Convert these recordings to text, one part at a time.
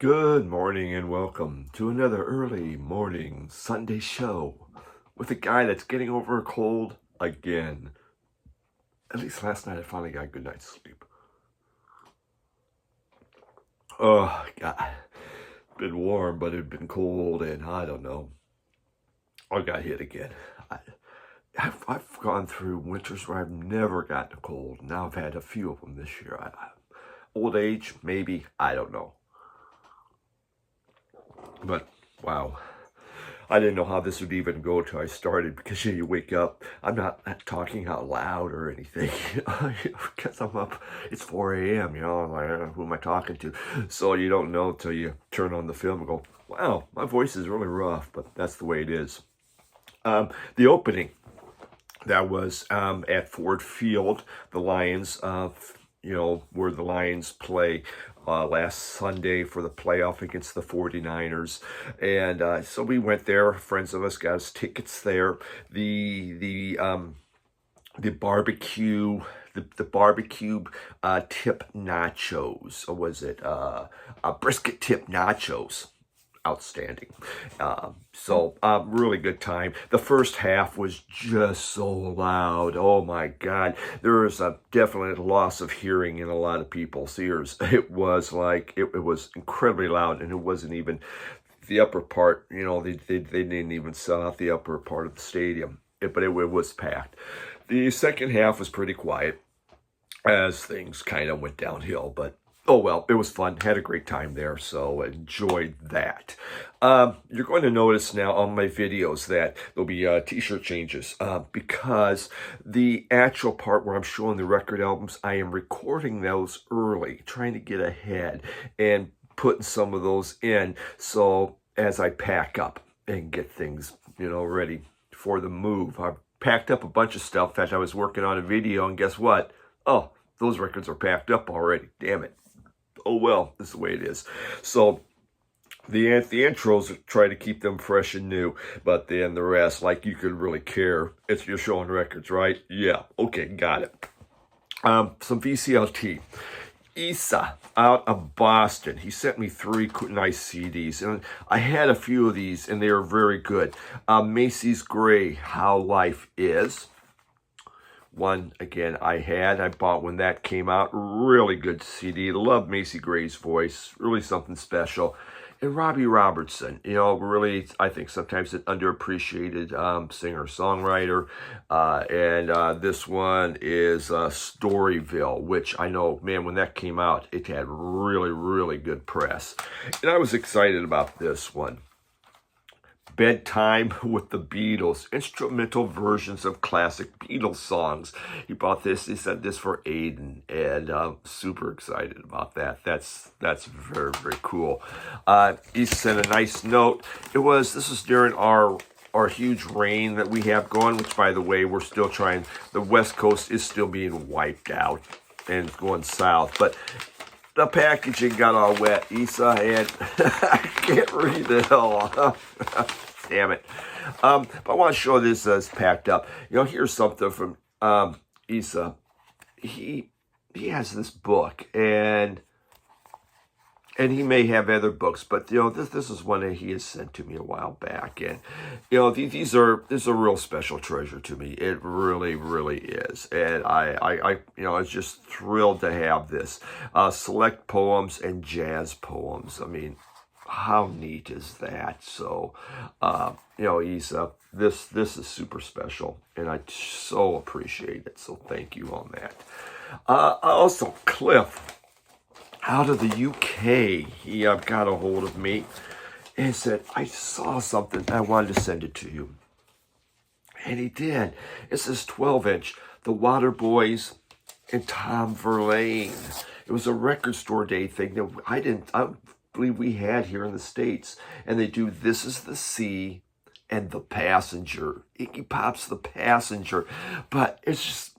Good morning and welcome to another early morning Sunday show with a guy that's getting over a cold again. At least last night I finally got a good night's sleep. Oh, God. Been warm, but it'd been cold, and I don't know. I got hit again. I've gone through winters where I've never gotten a cold. Now I've had a few of them this year. Old age, maybe, I don't know. But, wow. I didn't know how this would even go till I started because you wake up. I'm not talking out loud or anything because I'm up. It's 4 a.m., I'm like, who am I talking to? So you don't know till you turn on the film and go, wow, my voice is really rough, but that's the way it is. The opening, that was at Ford Field, the Lions, where the Lions play last Sunday for the playoff against the 49ers. And so we went there. Friends of us got us tickets there. The barbecue, the barbecue tip nachos, or was it brisket tip nachos? Outstanding. Really good time. The first half was just so loud. Oh my God. There was a definite loss of hearing in a lot of people's ears. It was like, it was incredibly loud, and it wasn't even the upper part, they didn't even sell out the upper part of the stadium, but it was packed. The second half was pretty quiet as things kind of went downhill, but oh well, it was fun. Had a great time there, so enjoyed that. You're going to notice now on my videos that there'll be t-shirt changes because the actual part where I'm showing the record albums, I am recording those early, trying to get ahead and putting some of those in. So as I pack up and get things, ready for the move, I've packed up a bunch of stuff. In fact, I was working on a video, and guess what? Oh, those records are packed up already. Damn it. Oh well, this is the way it is. So the intros, try to keep them fresh and new, but then the rest, like you could really care. You're showing records, right? Yeah, okay, got it. Some VCLT. Isa out of Boston. He sent me 3 nice CDs, and I had a few of these, and they were very good. Macy's Gray, How Life Is. One, again, I bought when that came out. Really good CD. Love Macy Gray's voice. Really something special. And Robbie Robertson, really, I think sometimes an underappreciated singer-songwriter. And this one is Storyville, which I know, man, when that came out, it had really, really good press. And I was excited about this one. Bedtime with the Beatles, instrumental versions of classic Beatles songs. He bought this, he sent this for Aiden, and I'm super excited about that. That's very, very cool. He sent a nice note. This was during our huge rain that we have going, which, by the way, we're still trying. The West Coast is still being wiped out and going south, but the packaging got all wet, Isa, and I can't read it all. Damn it. But I want to show this as packed up. Here's something from Isa. He has this book, and he may have other books, but this is one that he has sent to me a while back, and this is a real special treasure to me. It really, really is, and I was just thrilled to have this. Select poems and jazz poems. I mean, how neat is that? So, Isa, this is super special, and I so appreciate it. So thank you on that. Also, Cliff, out of the UK, he got a hold of me and said, I saw something, I wanted to send it to you. And he did. It's this 12-inch, The Waterboys and Tom Verlaine. It was a record store day thing that I don't believe we had here in the States. And they do This Is the Sea and The Passenger. Iggy Pop's The Passenger. But it's just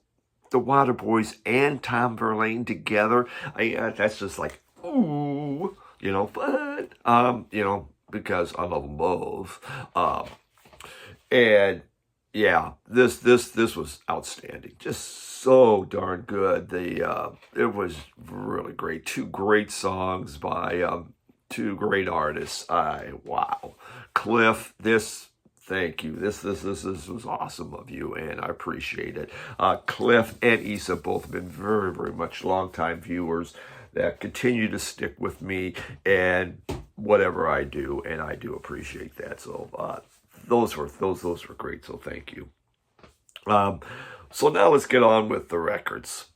the Waterboys and Tom Verlaine together. That's just like, ooh, fun. Because I love them both. And yeah, this was outstanding. Just so darn good. It was really great. 2 great songs by Two great artists. Wow. Cliff, thank you. This was awesome of you, and I appreciate it. Cliff and Issa both have been very, very much longtime viewers that continue to stick with me and whatever I do, and I do appreciate that. So those were great. So thank you. So now let's get on with the records.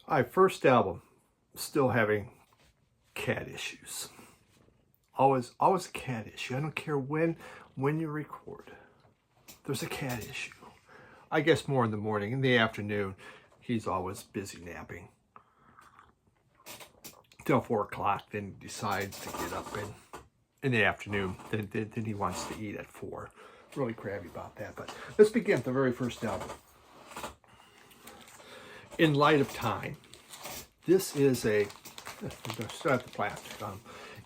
All right, first album, still having cat issues. Always a cat issue. I don't care when you record. There's a cat issue. I guess more in the morning. In the afternoon, he's always busy napping. Till 4 o'clock, then he decides to get up in the afternoon. Then he wants to eat at 4. Really crabby about that. But let's begin with the very first album. In Light of Time. This is I'm going to start the plastic.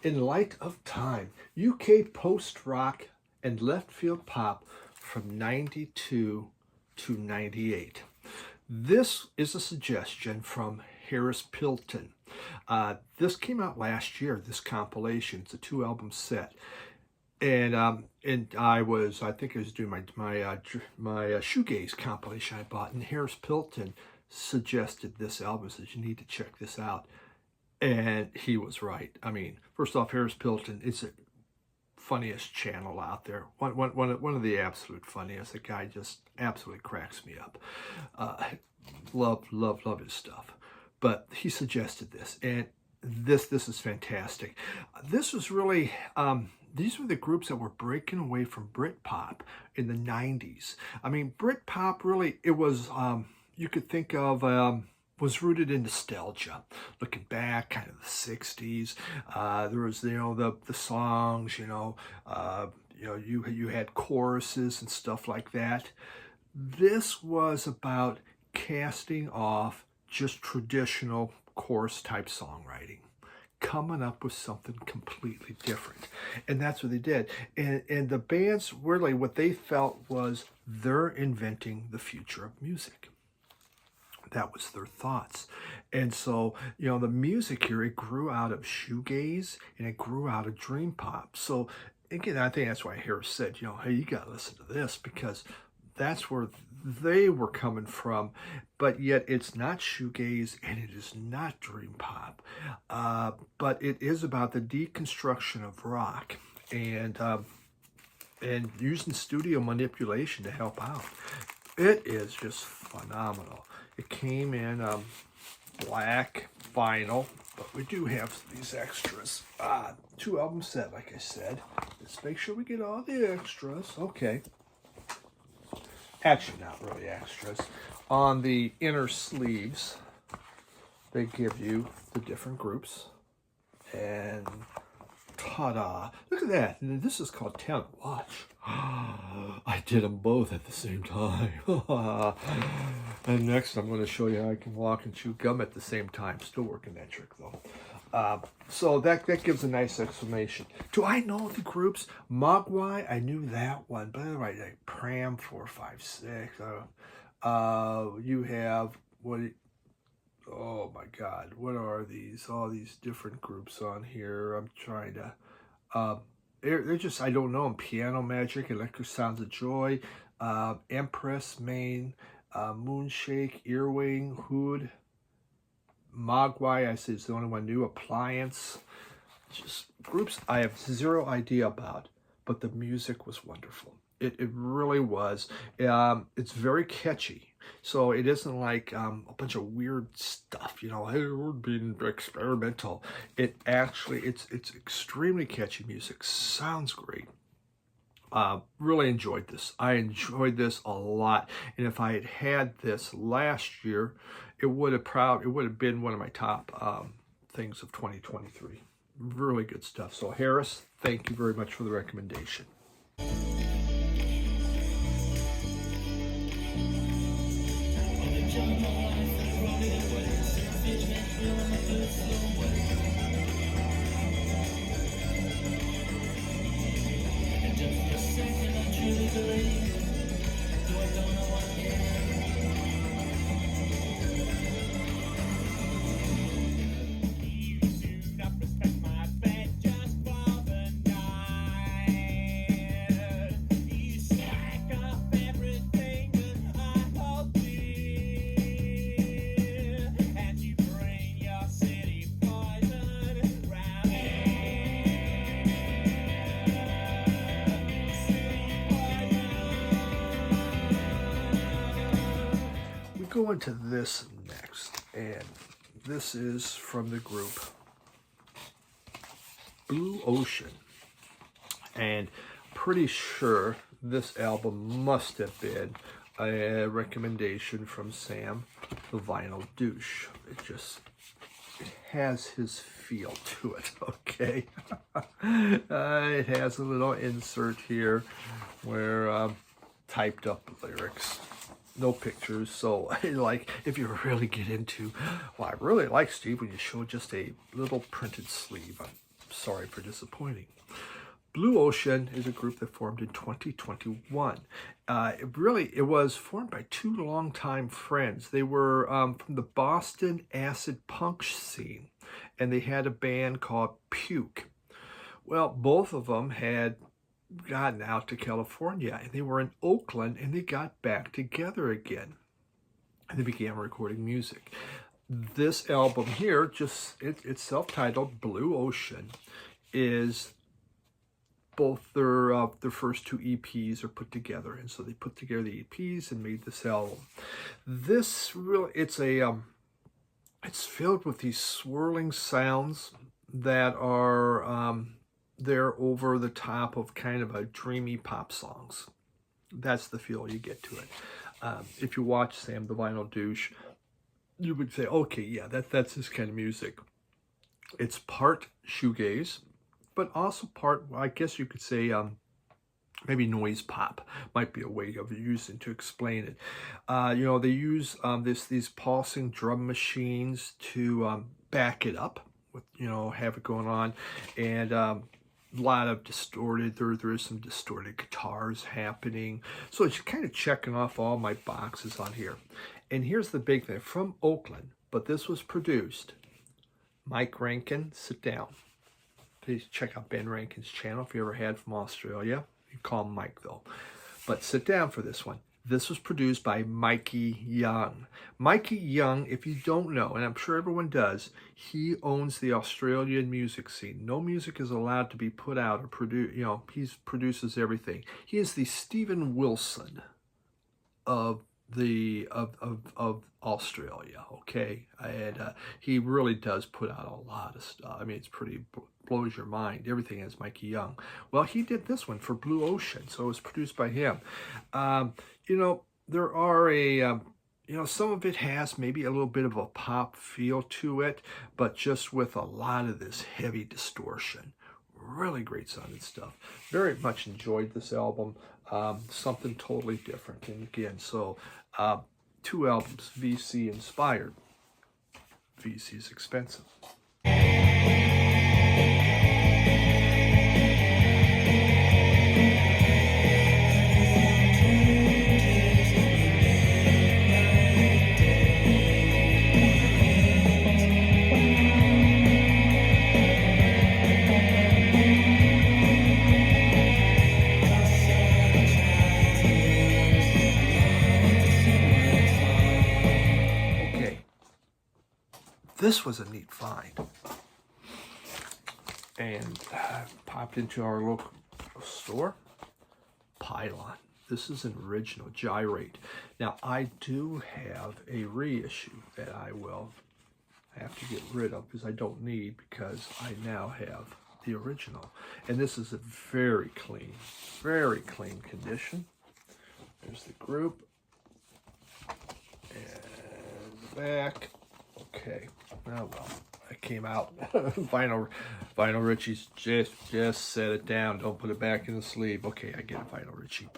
In Light of Time, UK post-rock and left field pop from 92 to 98. This is a suggestion from Harris Pilton. This came out last year, this compilation. It's a 2-album set. And think I was doing my shoegaze compilation I bought, and Harris Pilton suggested this album, says you need to check this out. And he was right. I mean, first off, Harris Pilton is the funniest channel out there. One of the absolute funniest. The guy just absolutely cracks me up. Love his stuff. But he suggested this, and this is fantastic. This was really these were the groups that were breaking away from Britpop in the 90s. I mean, Britpop really, it was you could think of was rooted in nostalgia, looking back, kind of the 60s. There was, the songs, you had choruses and stuff like that. This was about casting off just traditional chorus type songwriting, coming up with something completely different. And that's what they did. And the bands, really, what they felt was they're inventing the future of music. That was their thoughts. And so, the music here, it grew out of shoegaze and it grew out of dream pop. So again, I think that's why Harris said, hey, you got to listen to this, because that's where they were coming from. But yet it's not shoegaze and it is not dream pop. But it is about the deconstruction of rock and using studio manipulation to help out. It is just phenomenal. It came in black vinyl, but we do have these extras. 2-album set, like I said. Let's make sure we get all the extras. Okay. Actually, not really extras. On the inner sleeves, they give you the different groups. And ta-da! Look at that. This is called Talent Watch. I did them both at the same time. And next I'm going to show you how I can walk and chew gum at the same time. Still working that trick though. So that gives a nice explanation. Do I know the groups? Mogwai, I knew that one. But right, like Pram 456. You have oh my God, what are these? All these different groups on here. I'm trying to they're just, I don't know them. Piano Magic, Electric Sounds of Joy, Empress, Maine, Moonshake, Earwing, Hood, Mogwai, I say it's the only one new, Appliance. Just groups I have zero idea about, but the music was wonderful. It really was. It's very catchy. So it isn't like a bunch of weird stuff, hey, we're being experimental. It actually, it's extremely catchy music. Sounds great. Really enjoyed this. I enjoyed this a lot. And if I had had this last year, it would have been one of my top things of 2023. Really good stuff. So Harris, thank you very much for the recommendation. go into this next, and this is from the group Blue Ocean, and pretty sure this album must have been a recommendation from Sam, the Vinyl Douche. It has his feel to it, okay? It has a little insert here where typed up lyrics, no pictures. So like, if you really get into, well, I really like Steve when you show just a little printed sleeve. I'm sorry for disappointing. Blue Ocean is a group that formed in 2021. It was formed by two longtime friends. They were from the Boston acid punk scene, and they had a band called Puke. Well, both of them had gotten out to California, and they were in Oakland, and they got back together again, and they began recording music. This album here, it's self-titled Blue Ocean, is both their first two EPs are put together, and so they put together the EPs and made this album. This really, it's filled with these swirling sounds that are they're over the top of kind of a dreamy pop songs. That's the feel you get to it. If you watch Sam the Vinyl Douche, you would say, okay, yeah, that's this kind of music. It's part shoegaze, but also part, I guess you could say, maybe noise pop might be a way of using to explain it. They use these pulsing drum machines to back it up with, have it going on, and a lot of distorted, there is some distorted guitars happening. So it's kind of checking off all my boxes on here. And here's the big thing, from Oakland, but this was produced. Mike Rankin, sit down. Please check out Ben Rankin's channel if you ever had from Australia. You call him Mike though. But sit down for this one. This was produced by Mikey Young. Mikey Young, if you don't know, and I'm sure everyone does, he owns the Australian music scene. No music is allowed to be put out or produced. He produces everything. He is the Stephen Wilson of Australia, okay? And he really does put out a lot of stuff. I mean, it's pretty, blows your mind. Everything is Mikey Young. Well, he did this one for Blue Ocean, so it was produced by him. There are some of it has maybe a little bit of a pop feel to it, but just with a lot of this heavy distortion. Really great sounding stuff. Very much enjoyed this album. Something totally different. And again, so two albums, VC inspired. VC is expensive. This was a neat find, and popped into our local store. Pylon. This is an original Gyrate. Now I do have a reissue that I will have to get rid of because I don't need, because I now have the original, and this is a very clean condition. There's the group and the back. Okay. Oh well, it came out. Vinyl Richie's just set it down. Don't put it back in the sleeve. Okay, I get it, Vinyl Richie.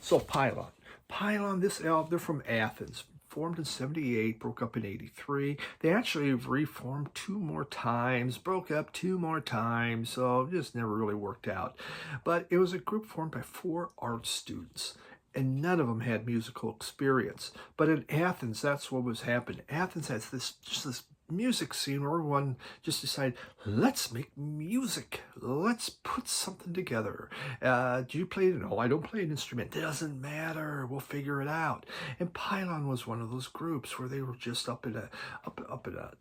So Pylon. This album, they're from Athens. Formed in '78, broke up in '83. They actually reformed 2 more times, broke up 2 more times, so it just never really worked out. But it was a group formed by 4 art students, and none of them had musical experience. But in Athens, that's what was happening. Athens has this music scene where everyone just decided, let's make music. Let's put something together. Do you play? No, I don't play an instrument. It doesn't matter. We'll figure it out. And Pylon was one of those groups where they were just up in an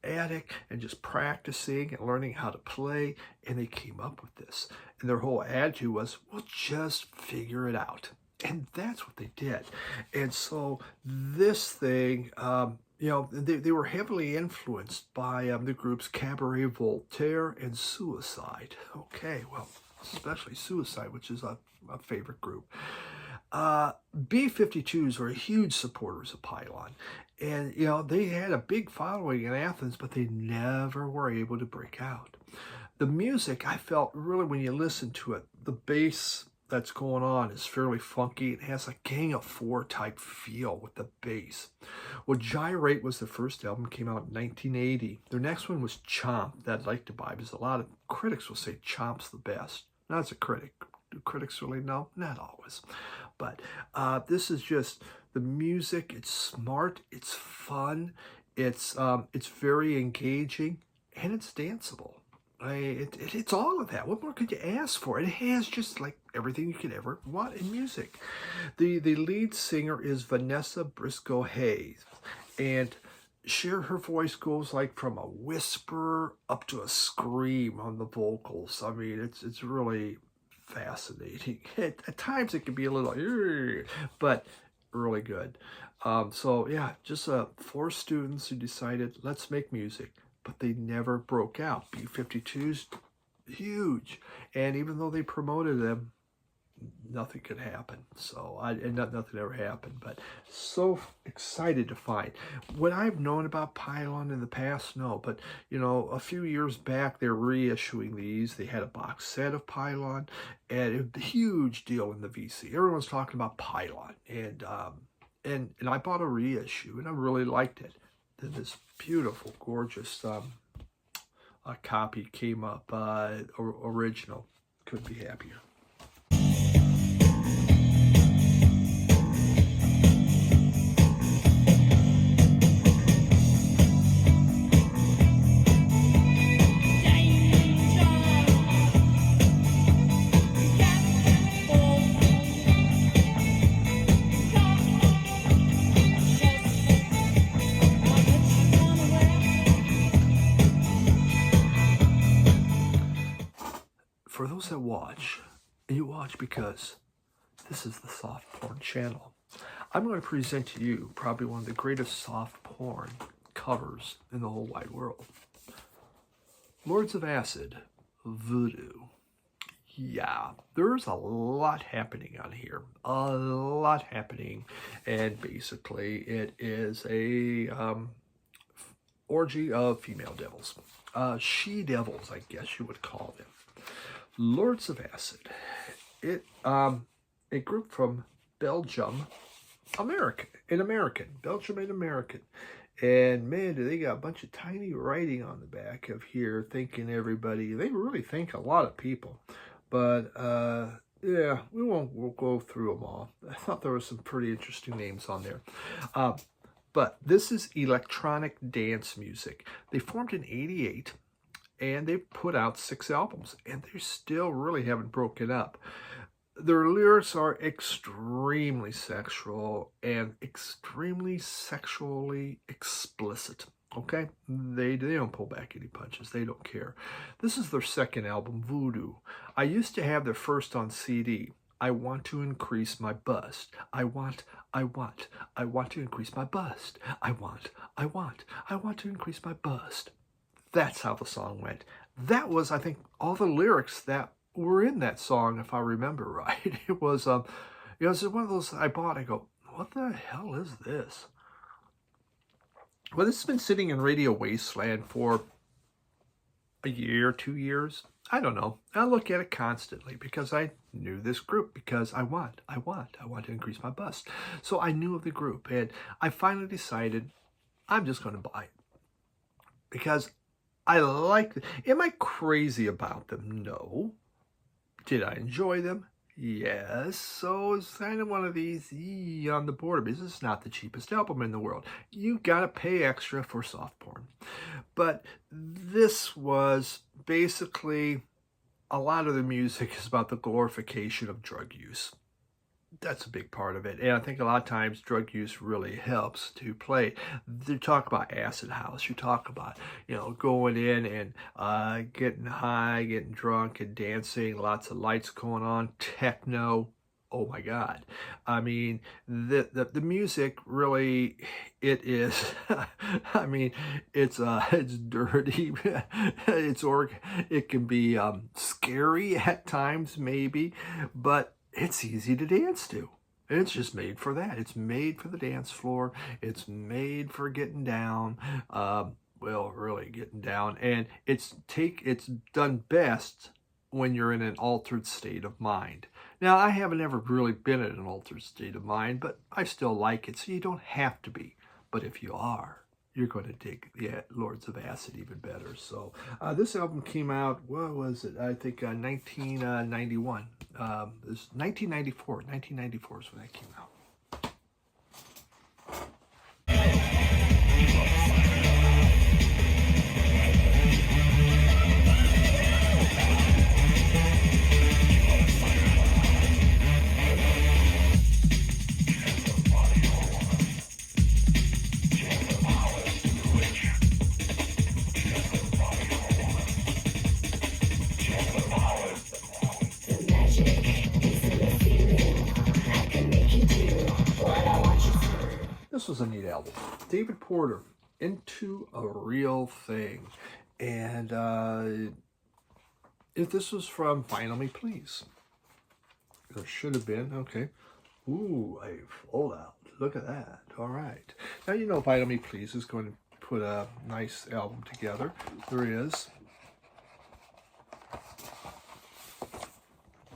attic and just practicing and learning how to play. And they came up with this. And their whole attitude was, we'll just figure it out. And that's what they did. And so this thing, you know, they were heavily influenced by the groups Cabaret Voltaire and Suicide. Okay, well, especially Suicide, which is a favorite group. B-52s were huge supporters of Pylon. And, you know, they had a big following in Athens, but they never were able to break out. The music, I felt really, when you listen to it, the bass that's going on is fairly funky. It has a Gang of Four type feel with the bass. Well, Gyrate was the first album, came out in 1980. Their next one was Chomp, that I'd like to buy, because a lot of critics will say Chomp's the best. Now, as a critic, do critics really know? Not always. But this is just the music. It's smart. It's fun. It's very engaging, and it's danceable. It's all of that. What more could you ask for? It has just like everything you could ever want in music. The lead singer is Vanessa Briscoe Hayes, and her voice goes like from a whisper up to a scream on the vocals. I mean, it's really fascinating. At times it can be a little, but really good. So yeah, just 4 students who decided, let's make music. But they never broke out. B-52s, huge. And even though they promoted them, nothing could happen. So, nothing ever happened. But so excited to find. Would I have known about Pylon in the past? No. But, you know, a few years back, they're reissuing these. They had a box set of Pylon. And it was a huge deal in the VC. Everyone's talking about Pylon. And I bought a reissue, and I really liked it. This beautiful, gorgeous copy came up, original. Couldn't be happier. For those that watch, and you watch because this is the soft porn channel, I'm going to present to you probably one of the greatest soft porn covers in the whole wide world. Lords of Acid, Voodoo. Yeah, there's a lot happening on here. A lot happening. And basically it is a orgy of female devils. She-devils, I guess you would call them. Lords of Acid. A group from Belgium, Belgium and American. And man, do they got a bunch of tiny writing on the back of here, thanking everybody. They really thank a lot of people. But yeah, we'll go through them all. I thought there were some pretty interesting names on there. But this is electronic dance music. They formed in '88. And they've put out 6 albums, and they still really haven't broken up. Their lyrics are extremely sexual and extremely sexually explicit. Okay? They don't pull back any punches. They don't care. This is their second album, Voodoo. I used to have their first on CD. I want to increase my bust. I want to increase my bust. I want to increase my bust. That's how the song went. That was, I think, all the lyrics that were in that song, if I remember right. It was one of those I bought. I go, what the hell is this? Well, this has been sitting in Radio Wasteland for a year, 2 years. I don't know. I look at it constantly because I knew this group, because I want to increase my bust. So I knew of the group, and I finally decided I'm just going to buy it because I like them. Am I crazy about them? No. Did I enjoy them? Yes. So it's kind of one of these on the border, because it's not the cheapest album in the world. You gotta pay extra for soft porn. But this was basically, a lot of the music is about the glorification of drug use. That's a big part of it. And I think a lot of times drug use really helps to play. You talk about acid house. You talk about, going in and getting high, getting drunk and dancing. Lots of lights going on. Techno. oh my God. I mean, the music really, it is, I mean, it's dirty. It can be scary at times maybe, but it's easy to dance to. It's just made for that. It's made for the dance floor. It's made for getting down. Well, really getting down. And it's done best when you're in an altered state of mind. Now, I haven't ever really been in an altered state of mind, but I still like it, so you don't have to be. But if you are, you're going to dig the Lords of Acid even better. So this album came out, what was it? I think 1991. This 1994. 1994 is when that came out. This was a neat album. David Porter, Into a Real Thing. And if this was from Final Me Please. There should have been, okay. Ooh, a fold out. Look at that. All right. Now you know Final Me Please is going to put a nice album together. There is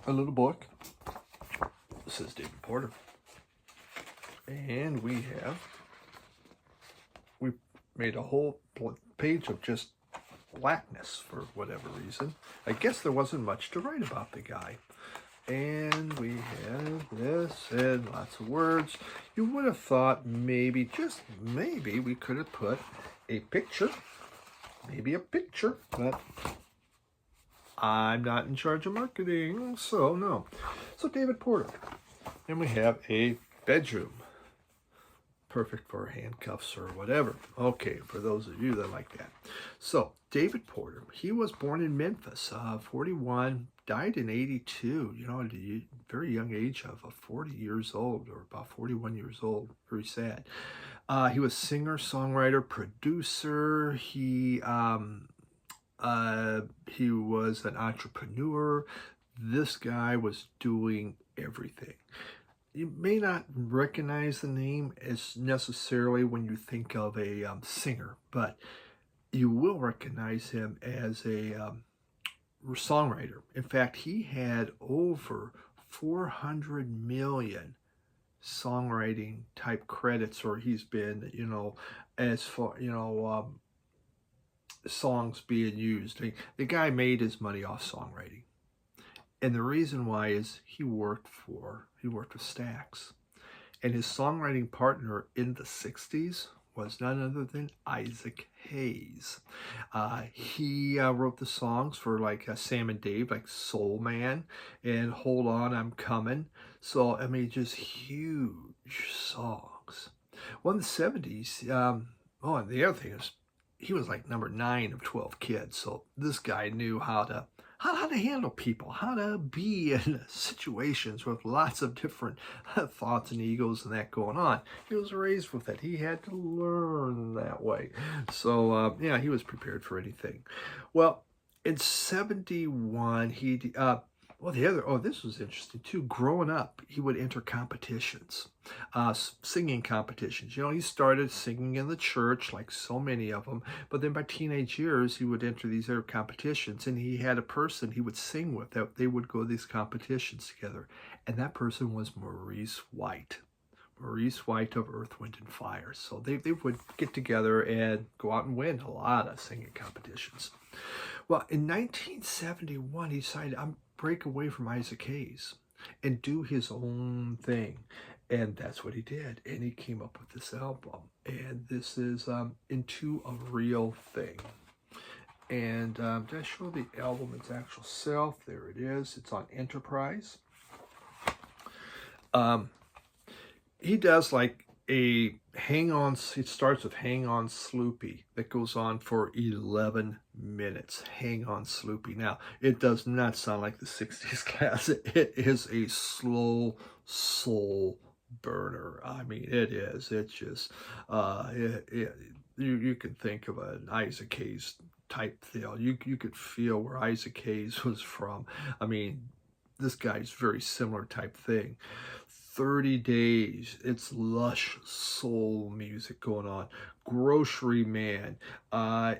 a little book. This is David Porter. And we made a whole page of just blackness for whatever reason. I guess there wasn't much to write about the guy. And we have this and lots of words. You would have thought maybe, just maybe, we could have put a picture. Maybe a picture, but I'm not in charge of marketing, so no. So David Porter. And we have a bedroom. Perfect for handcuffs or whatever. Okay, for those of you that like that. So, David Porter, he was born in Memphis, 41, died in 82, you know, at a very young age of 40 years old, or about 41 years old. Very sad. He was singer, songwriter, producer. He was an entrepreneur. This guy was doing everything. You may not recognize the name as necessarily when you think of a singer, but you will recognize him as a songwriter. In fact, he had over 400 million songwriting type credits, or he's been, you know, as far, you know, songs being used. The guy made his money off songwriting. And the reason why is he worked with Stax. And his songwriting partner in the 60s was none other than Isaac Hayes. He wrote the songs for like Sam and Dave, like Soul Man and Hold On, I'm Coming. So, I mean, just huge songs. Well, in the 70s, and the other thing is, he was like number 9 of 12 kids. So this guy knew how to handle people, how to be in situations with lots of different thoughts and egos and that going on. He was raised with it. He had to learn that way. So, yeah, he was prepared for anything. Well, in 71, this was interesting too. Growing up, he would enter competitions, singing competitions. You know, he started singing in the church, like so many of them, but then by teenage years, he would enter these other competitions, and he had a person he would sing with that they would go to these competitions together, and that person was Maurice White. Maurice White of Earth, Wind, and Fire. So they would get together and go out and win a lot of singing competitions. Well, in 1971, he decided, I'm break away from Isaac Hayes and do his own thing. And that's what he did. And he came up with this album. And this is Into a Real Thing. And did I show the album its actual self? There it is. It's on Enterprise. He does like a hang on, it starts with Hang On Sloopy that goes on for 11 minutes. Hang on, Sloopy. Now, it does not sound like the 60s classic. It is a slow soul burner. I mean, it is. It's just, you can think of an Isaac Hayes type feel. You could feel where Isaac Hayes was from. I mean, this guy's very similar type thing. 30 Days, it's lush soul music going on. Grocery Man,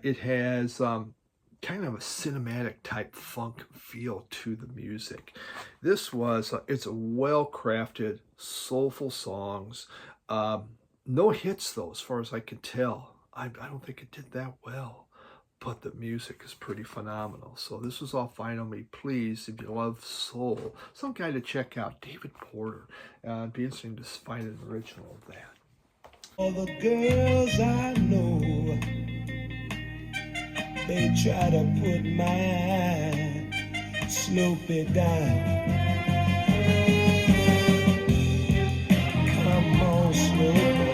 it has kind of a cinematic type funk feel to the music. This was, it's a well-crafted, soulful songs. No hits though, as far as I can tell. I don't think it did that well, but the music is pretty phenomenal. So this was all fine on me. Please, if you love soul, some guy to check out, David Porter. It'd be interesting to find an original of that. All the girls I know, they try to put my Sloopy down. Come on, Sloopy.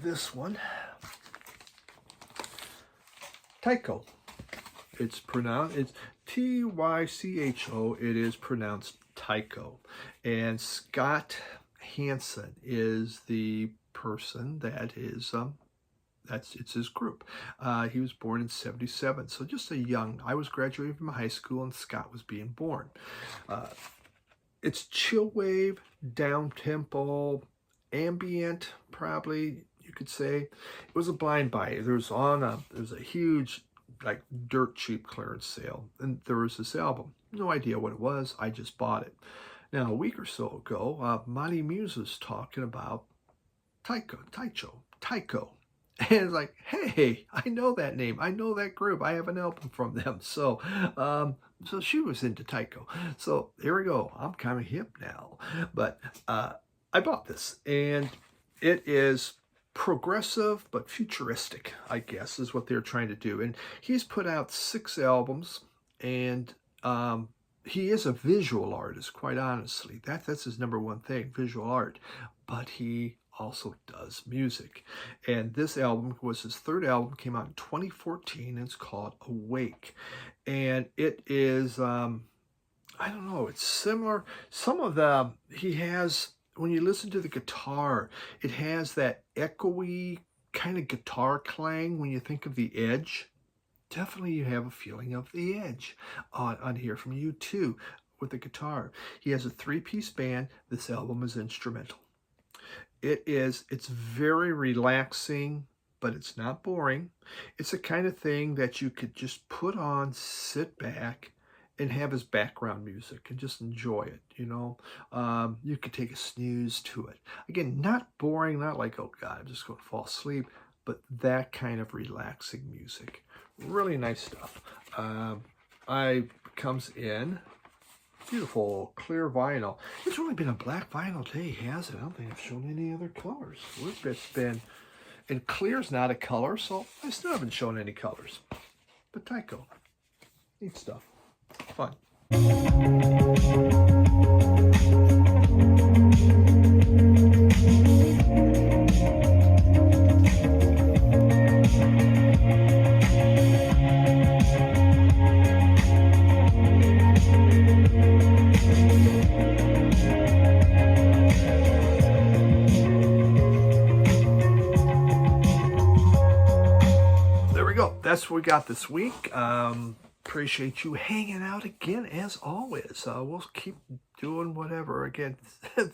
This one, Tycho. It's pronounced, it's Tycho. It is pronounced Tycho. And Scott Hansen is the person that is, it's his group. He was born in 77, so just a young, I was graduating from high school and Scott was being born. It's chill wave, down-tempo, ambient, probably, you could say. It was a blind buy. There's a huge, like, dirt cheap clearance sale, and there was this album. No idea what it was. I just bought it. Now, a week or so ago, Monty Muse was talking about Tycho. And it's like, hey, I know that name. I know that group. I have an album from them. So, so she was into Tycho. So here we go. I'm kind of hip now. But I bought this, and it is progressive but futuristic, I guess, is what they're trying to do. And he's put out 6 albums, and he is a visual artist, quite honestly. That's his number one thing, visual art. But he also does music. And this album was his 3rd album, came out in 2014, and it's called Awake. And it is, I don't know, it's similar. Some of the, he has, when you listen to the guitar, it has that echoey kind of guitar clang when you think of The Edge. Definitely you have a feeling of The Edge on here from U2 with the guitar. He has a 3-piece band. This album is instrumental. It's very relaxing, but it's not boring. It's the kind of thing that you could just put on, sit back, and have as background music and just enjoy it, you know. You could take a snooze to it. Again, not boring, not like, oh God, I'm just going to fall asleep, but that kind of relaxing music. Really nice stuff. Comes in beautiful clear vinyl. It's really been a black vinyl today, has it? I don't think I've shown any other colors. It's been, and clear's not a color, so I still haven't shown any colors. But Tycho, neat stuff. Fun. There we go. That's what we got this week. Appreciate you hanging out again, as always. We'll keep doing whatever. Again,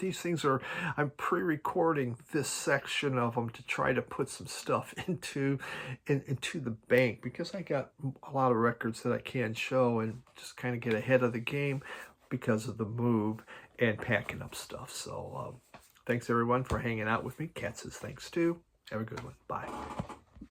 these things are, I'm pre-recording this section of them to try to put some stuff into the bank, because I got a lot of records that I can show and just kind of get ahead of the game because of the move and packing up stuff. So thanks everyone for hanging out with me. Kat says thanks too. Have a good one. Bye.